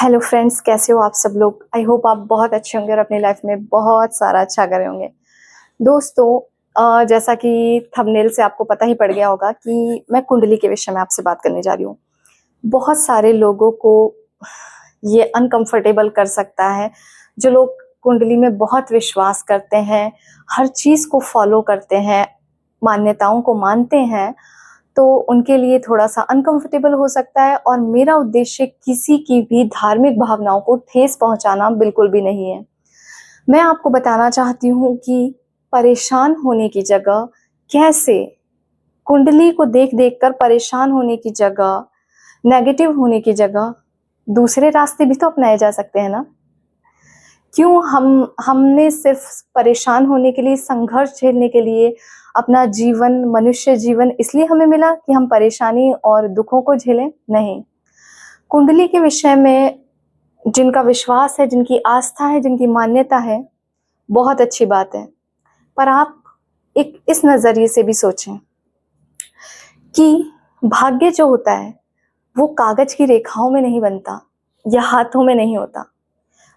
Hello friends, कैसे हो आप सब लोग। आई होप आप बहुत अच्छे होंगे और अपनी लाइफ में बहुत सारा अच्छा कर रहे होंगे। दोस्तों, जैसा कि थंबनेल से आपको पता ही पड़ गया होगा कि मैं कुंडली के विषय में आपसे बात करने जा रही हूँ। बहुत सारे लोगों को ये अनकंफर्टेबल कर सकता है। जो लोग कुंडली में बहुत विश्वास करते हैं, हर चीज़ को फॉलो करते हैं, मान्यताओं को मानते हैं, तो उनके लिए थोड़ा-सा अनकंफर्टेबल हो सकता है। और मेरा उद्देश्य किसी की भी धार्मिक भावनाओं को ठेस पहुँचाना बिल्कुल भी नहीं है। मैं आपको बताना चाहती हूँ कि परेशान होने की जगह कैसे कुंडली को देख-देख कर परेशान होने की जगह, नेगेटिव होने की जगह दूसरे रास्ते भी तो अपनाए जा सकते हैं ना। क्यों हमने सिर्फ परेशान होने के लिए, संघर्ष झेलने के लिए अपना जीवन, मनुष्य जीवन इसलिए हमें मिला कि हम परेशानी और दुखों को झेलें? नहीं। कुंडली के विषय में जिनका विश्वास है, जिनकी आस्था है, जिनकी मान्यता है, बहुत अच्छी बात है। पर आप एक इस नज़रिए से भी सोचें कि भाग्य जो होता है, वो कागज़ की रेखाओं में नहीं बनता या हाथों में नहीं होता।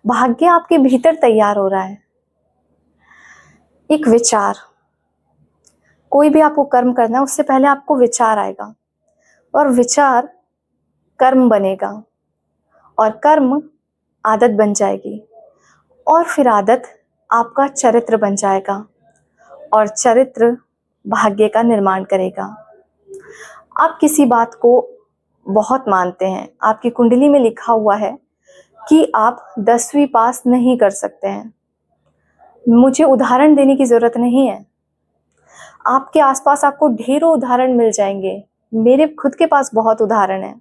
भाग्य आपके भीतर तैयार हो रहा है। एक विचार, कोई भी आपको कर्म करना है उससे पहले आपको विचार आएगा और विचार कर्म बनेगा और कर्म आदत बन जाएगी और फिर आदत आपका चरित्र बन जाएगा और चरित्र भाग्य का निर्माण करेगा। आप किसी बात को बहुत मानते हैं, आपकी कुंडली में लिखा हुआ है कि आप 10वीं पास नहीं कर सकते हैं। मुझे उदाहरण देने की ज़रूरत नहीं है। आपके आसपास आपको ढेरों उदाहरण मिल जाएंगे। मेरे खुद के पास बहुत उदाहरण हैं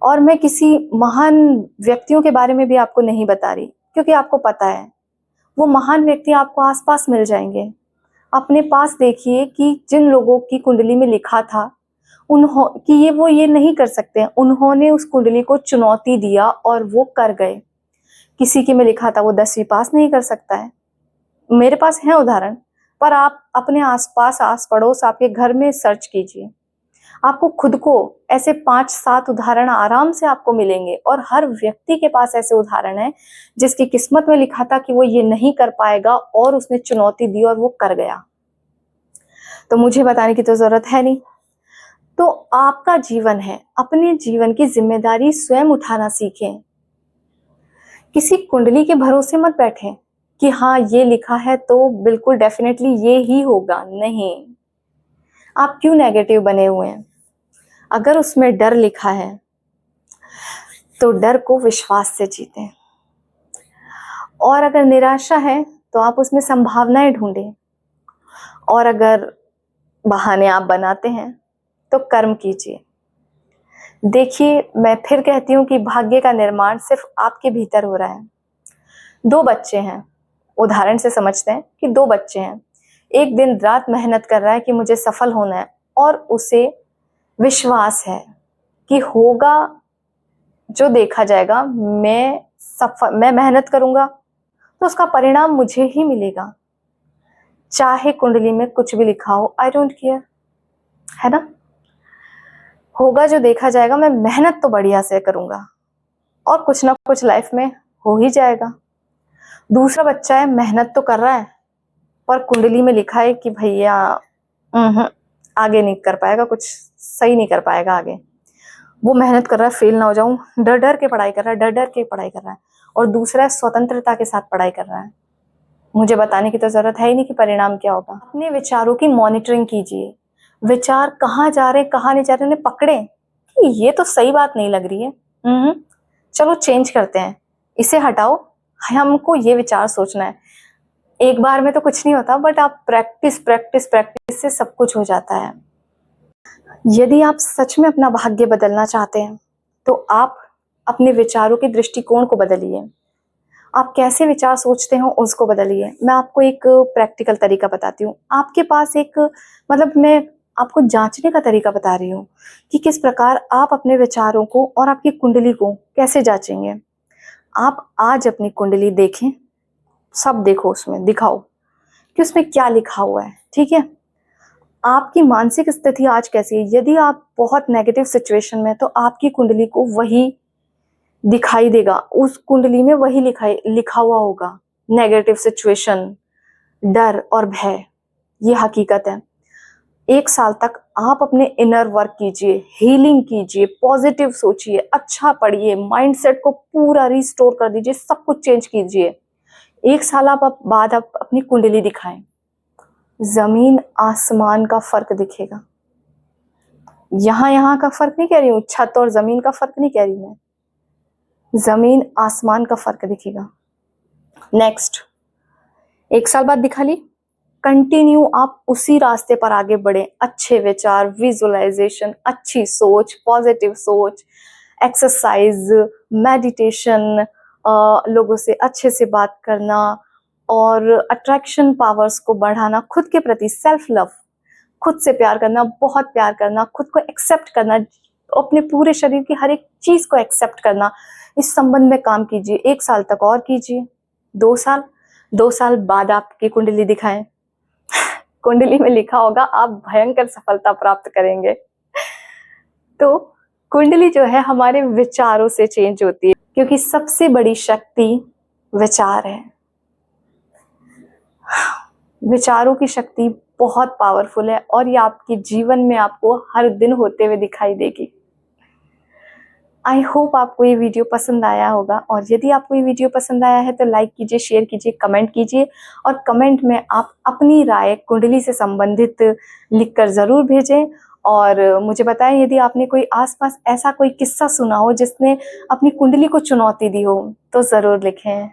और मैं किसी महान व्यक्तियों के बारे में भी आपको नहीं बता रही, क्योंकि आपको पता है वो महान व्यक्ति आपको आसपास मिल जाएंगे। अपने पास देखिए कि जिन लोगों की कुंडली में लिखा था कि ये नहीं कर सकते हैं, उन्होंने उस कुंडली को चुनौती दिया और वो कर गए। किसी की में लिखा था वो 10वीं पास नहीं कर सकता है। मेरे पास है उदाहरण, पर आप अपने आसपास, आस पड़ोस, आपके घर में सर्च कीजिए, आपको खुद को ऐसे 5-7 उदाहरण आराम से आपको मिलेंगे। और हर व्यक्ति के पास ऐसे उदाहरण है जिसकी किस्मत में लिखा था कि वो ये नहीं कर पाएगा और उसने चुनौती दी और वो कर गया। तो मुझे बताने की तो जरूरत है नहीं। तो आपका जीवन है, अपने जीवन की जिम्मेदारी स्वयं उठाना सीखें। किसी कुंडली के भरोसे मत बैठें कि हाँ ये लिखा है तो बिल्कुल डेफिनेटली ये ही होगा। नहीं, आप क्यों नेगेटिव बने हुए हैं? अगर उसमें डर लिखा है तो डर को विश्वास से जीतें, और अगर निराशा है तो आप उसमें संभावनाएं ढूंढें, और अगर बहाने आप बनाते हैं तो कर्म कीजिए। देखिए, मैं फिर कहती हूँ कि भाग्य का निर्माण सिर्फ आपके भीतर हो रहा है। 2 बच्चे हैं, उदाहरण से समझते हैं कि 2 बच्चे हैं। एक दिन रात मेहनत कर रहा है कि मुझे सफल होना है और उसे विश्वास है कि होगा, जो देखा जाएगा। मैं मेहनत करूंगा तो उसका परिणाम मुझे ही मिलेगा, चाहे कुंडली में कुछ भी लिखा हो। आई डोंट केयर, है ना। होगा जो देखा जाएगा। मैं मेहनत तो बढ़िया से करूंगा और कुछ ना कुछ लाइफ में हो ही जाएगा। दूसरा बच्चा है, मेहनत तो कर रहा है पर कुंडली में लिखा है कि भैया आगे नहीं कर पाएगा, कुछ सही नहीं कर पाएगा आगे। वो मेहनत कर रहा है, फेल ना हो जाऊं, डर डर के पढ़ाई कर रहा है, डर डर के पढ़ाई कर रहा है। और दूसरा है, स्वतंत्रता के साथ पढ़ाई कर रहा है। मुझे बताने की तो जरूरत है ही नहीं कि परिणाम क्या होगा। अपने विचारों की मॉनिटरिंग कीजिए। विचार कहाँ जा रहे, कहाँ नहीं जा रहे, उन्हें पकड़े कि ये तो सही बात नहीं लग रही है, चलो चेंज करते हैं, इसे हटाओ, हमको ये विचार सोचना है। एक बार में तो कुछ नहीं होता, बट आप प्रैक्टिस प्रैक्टिस प्रैक्टिस से सब कुछ हो जाता है। यदि आप सच में अपना भाग्य बदलना चाहते हैं तो आप अपने विचारों के दृष्टिकोण को बदलिए। आप कैसे विचार सोचते हो उसको बदलिए। मैं आपको एक प्रैक्टिकल तरीका बताती हूँ। आपके पास एक, मतलब मैं आपको जांचने का तरीका बता रही हूँ कि किस प्रकार आप अपने विचारों को और आपकी कुंडली को कैसे जांचेंगे। आप आज अपनी कुंडली देखें, सब देखो, उसमें दिखाओ कि उसमें क्या लिखा हुआ है। ठीक है, आपकी मानसिक स्थिति आज कैसी है। यदि आप बहुत नेगेटिव सिचुएशन में, तो आपकी कुंडली को वही दिखाई देगा, उस कुंडली में वही लिखा हुआ होगा। नेगेटिव सिचुएशन, डर और भय, ये हकीकत है। 1 साल तक आप अपने इनर वर्क कीजिए, हीलिंग कीजिए, पॉजिटिव सोचिए, अच्छा पढ़िए, माइंडसेट को पूरा रिस्टोर कर दीजिए, सब कुछ चेंज कीजिए। 1 साल बाद आप अपनी कुंडली दिखाएं, जमीन आसमान का फर्क दिखेगा। यहाँ का फर्क नहीं कह रही हूँ, छत और जमीन का फर्क नहीं कह रही मैं, जमीन आसमान का फर्क दिखेगा। नेक्स्ट, 1 साल बाद दिखा ली, कंटिन्यू आप उसी रास्ते पर आगे बढ़े। अच्छे विचार, विजुअलाइजेशन, अच्छी सोच, पॉजिटिव सोच, एक्सरसाइज, मेडिटेशन, लोगों से अच्छे से बात करना और अट्रैक्शन पावर्स को बढ़ाना, खुद के प्रति सेल्फ लव, खुद से प्यार करना, बहुत प्यार करना, खुद को एक्सेप्ट करना, अपने पूरे शरीर की हर एक चीज को एक्सेप्ट करना, इस संबंध में काम कीजिए। 1 साल तक और कीजिए। 2 साल बाद आपकी कुंडली दिखाएं, कुंडली में लिखा होगा आप भयंकर सफलता प्राप्त करेंगे। तो कुंडली जो है हमारे विचारों से चेंज होती है, क्योंकि सबसे बड़ी शक्ति विचार है। विचारों की शक्ति बहुत पावरफुल है और ये आपके जीवन में आपको हर दिन होते हुए दिखाई देगी। आई होप आपको ये वीडियो पसंद आया होगा, और यदि आपको ये वीडियो पसंद आया है तो लाइक कीजिए, शेयर कीजिए, कमेंट कीजिए, और कमेंट में आप अपनी राय कुंडली से संबंधित लिखकर ज़रूर भेजें। और मुझे बताएं यदि आपने कोई आसपास ऐसा कोई किस्सा सुना हो जिसने अपनी कुंडली को चुनौती दी हो, तो ज़रूर लिखें।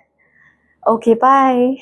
Okay, bye.